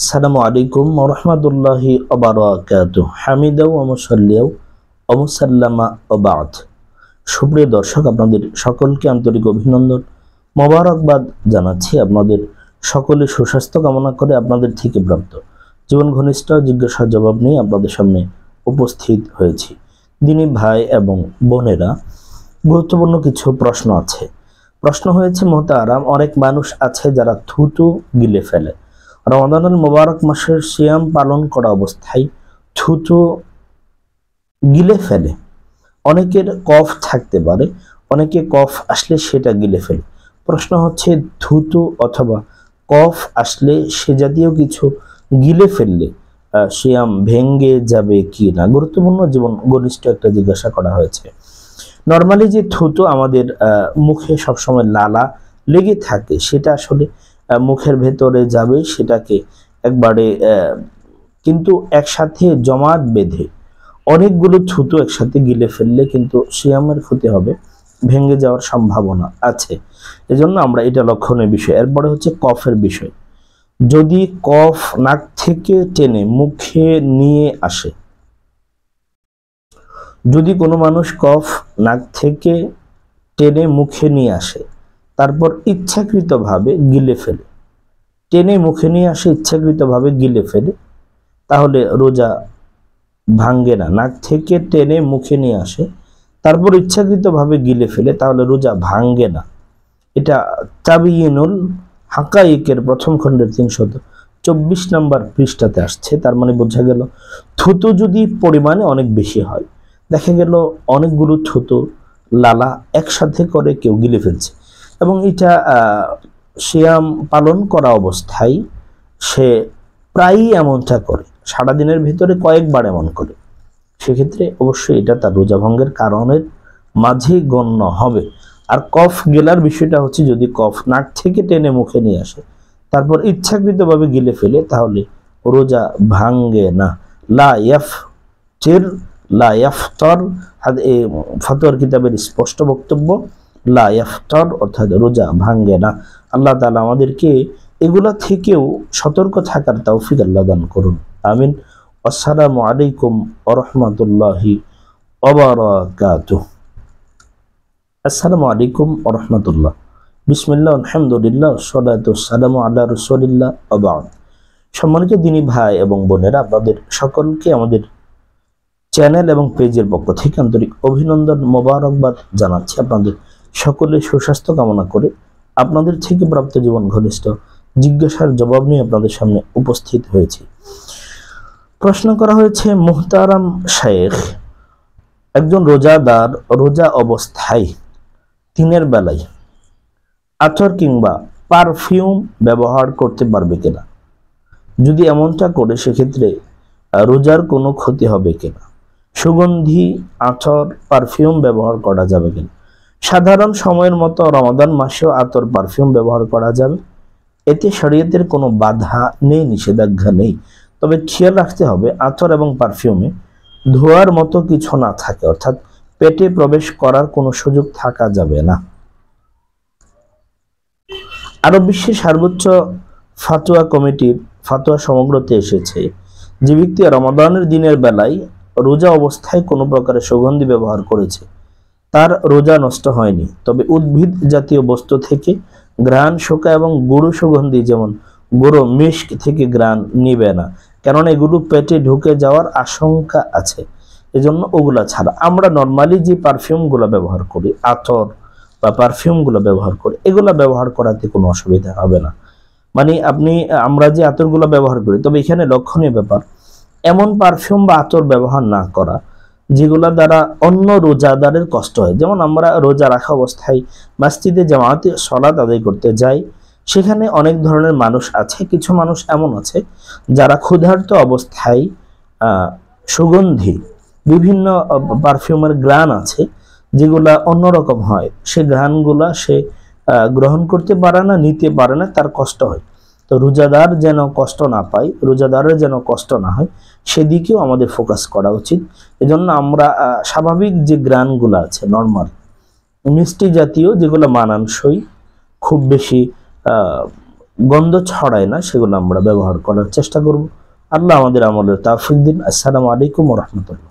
আসসালামু আলাইকুম ওয়া রাহমাতুল্লাহি ওয়া বারাকাতুহু। হামিদা ওয়া মুসাল্লিয়া ওয়া মুসাল্লামা ওয়া বা'দ। সুপ্রিয় দর্শক, আপনাদের সকলকে আন্তরিক অভিনন্দন, মোবারকবাদ জানাচ্ছি। আপনাদের সকলে সুস্বাস্থ্য কামনা করে আপনাদের থেকে প্রাপ্ত জীবন ঘনিষ্ঠ জিজ্ঞাসার জবাব নিয়ে আপনাদের সামনে উপস্থিত হয়েছি। দিনী ভাই এবং বোনেরা, গুরুত্বপূর্ণ কিছু প্রশ্ন আছে। প্রশ্ন হয়েছে মোহতারাম, অনেক মানুষ আছে যারা থুতু গিলে ফেলে। রমাদানুল মোবারক মাসের সিয়াম পালন করা অবস্থায় থুতু গিলে ফেলে। অনেকের কফ থাকতে পারে, অনেকে কফ আসলে সেটা গিলে ফেলে। প্রশ্ন হচ্ছে, থুতু অথবা কফ আসলে সে জাতীয় কিছু গিলে ফেললে সিয়াম ভেঙ্গে যাবে কি না? গুরুত্বপূর্ণ জীবন ঘনিষ্ঠ একটা জিজ্ঞাসা করা হয়েছে। নর্মালি যে থুতু আমাদের মুখে সবসময় লালা লেগে থাকে, সেটা আসলে মুখের ভেতরে যাবে, সেটাকে একবারে কিন্তু একসাথে জমাট বেঁধে অনেকগুলো থুতু একসাথে গিলে ফেললে কিন্তু সিয়ামের ক্ষতি হবে, ভেঙে যাওয়ার সম্ভাবনা আছে। এজন্য আমরা এটা লক্ষণীয় বিষয়। এরপরে হচ্ছে কফের বিষয়। যদি কফ নাক থেকে টেনে মুখে নিয়ে আসে, যদি কোনো মানুষ কফ নাক থেকে টেনে মুখে নিয়ে আসে, তারপর ইচ্ছাকৃতভাবে গিলে ফেলে, টেনে মুখে নিয়ে আসে ইচ্ছাকৃতভাবে গিলে ফেলে, তাহলে রোজা ভাঙ্গে না। নাক থেকে টেনে মুখে নিয়ে আসে, তারপর ইচ্ছাকৃতভাবে গিলে ফেলে, তাহলে রোজা ভাঙ্গে না। এটা তাবিয়িনুল হাকাইকের প্রথম খণ্ডের 324 নম্বর পৃষ্ঠাতে আসছে। তার মানে বোঝা গেল, থুতু যদি পরিমাণে অনেক বেশি হয়, দেখা গেল অনেকগুলো থুতু লালা একসাথে করে কেউ গিলে ফেলছে, এবং এটা সিয়াম পালন করা অবস্থায় সে প্রায়ই এমনটা করে, সারাদিনের ভিতরে কয়েকবার এমন করে, সেক্ষেত্রে অবশ্যই এটা তার রোজা ভঙ্গের কারণের মাঝে গণ্য হবে। আর কফ গেলার বিষয়টা হচ্ছে, যদি কফ নাক থেকে টেনে মুখে নিয়ে আসে, তারপর ইচ্ছাকৃতভাবে গিলে ফেলে, তাহলে রোজা ভাঙ্গে না। লা ইয়াফতার, ফাতোয়ার কিতাবের স্পষ্ট বক্তব্য, লা ইয়াফতার অর্থাৎ রোজা ভাঙ্গে না। আল্লাহ তাআলা আমাদেরকে এগুলা থেকেও সতর্ক থাকার তৌফিক আল্লাহ দান করুন, আমিন। আসসালামু আলাইকুম ওয়া রাহমাতুল্লাহি ওয়া বারাকাতুহু। আসসালামু আলাইকুম ওয়া রাহমাতুল্লাহ। বিসমিল্লাহ, আলহামদুলিল্লাহ, ওয়াসসালাতু ওয়াসসালামু আলা রাসূলিল্লাহ ওয়া বা'দ। সম্মানিত দিনী ভাই এবং বোনেরা, আপনাদের সকলকে আমাদের চ্যানেল এবং পেজের পক্ষ থেকে আন্তরিক অভিনন্দন, মোবারকবাদ জানাচ্ছি। আপনাদের সকলে সুস্বাস্থ্য কামনা করে আপনাদের থেকে প্রাপ্ত জীবন ঘনিষ্ঠ জিজ্ঞাসার জবাব নিয়ে আপনাদের সামনে উপস্থিত হয়েছি। প্রশ্ন করা হয়েছে, মুহতারাম শেখ, একজন রোজাদার রোজা অবস্থায় দিনের বেলায় আতর কিংবা পারফিউম ব্যবহার করতে পারবে কিনা? যদি এমনটা করে, সেক্ষেত্রে রোজার কোনো ক্ষতি হবে কিনা? সুগন্ধি আতর পারফিউম ব্যবহার করা যাবে কিনা? সাধারণ সময়ের মতো রমাদান মাসেও আতর পারফিউম ব্যবহার করা যাবে, এতে শরীয়তের কোনো বাধা নেই, নিষেধাজ্ঞা নেই। তবে খেয়াল রাখতে হবে, আতর এবং পারফিউমে ধোয়ার মতো কিছু না থাকে, অর্থাৎ পেটে প্রবেশ করার কোনো সুযোগ থাকা যাবে না। আরব বিশ্বের সর্বোচ্চ ফাতোয়া কমিটির ফাতোয়া সমগ্রতে এসেছে, যে ব্যক্তি রমাদানের দিনের বেলায় রোজা অবস্থায় কোনো প্রকারের সুগন্ধি ব্যবহার করেছে, তার রোজা নষ্ট হয়নি। তবে উদ্ভিদ জাতীয় বস্তু থেকে ঘ্রাণ শোকা এবং গুঁড়ো সুগন্ধি, যেমন গুঁড়ো মিস্ক থেকে ঘ্রাণ নিবে না, কেননা এগুলো পেটে ঢুকে যাওয়ার আশঙ্কা আছে। এজন্য ওগুলা ছাড়া আমরা নর্মালি যে পারফিউমগুলো ব্যবহার করি, আতর বা পারফিউমগুলো ব্যবহার করি, এগুলা ব্যবহার করাতে কোনো অসুবিধা হবে না। মানে আমরা যে আতরগুলো ব্যবহার করি, তবে এখানে লক্ষণীয় ব্যাপার, এমন পারফিউম বা আতর ব্যবহার না করা যেগুলা দ্বারা অন্য রোজাদারের কষ্ট হয়। যেমন আমরা রোজা রাখা অবস্থায় মসজিদে জামাতে সালাত আদায় করতে যাই, সেখানে অনেক ধরনের মানুষ আছে। কিছু মানুষ এমন আছে যারা ক্ষুধার্ত অবস্থায় সুগন্ধি বিভিন্ন পারফিউমের ঘ্রাণ আছে, যেগুলা অন্যরকম হয়, সে ঘ্রাণগুলা সে গ্রহণ করতে পারে না, নিতে পারে না, তার কষ্ট হয়। তো রোজাদার যেন কষ্ট না পায়, রোজাদারের যেন কষ্ট না হয়, সেদিকেও আমাদের ফোকাস করা উচিত। এজন্য আমরা স্বাভাবিক যে ঘ্রাণগুলো আছে, নর্মাল মিষ্টি জাতীয়, যেগুলো মানানসই, খুব বেশি গন্ধ ছড়ায় না সেগুলো আমরা ব্যবহার করার চেষ্টা করব। আল্লাহ আমাদের আমলের তৌফিক দিন। আসসালামু আলাইকুম ওয়া রাহমাতুল্লাহ।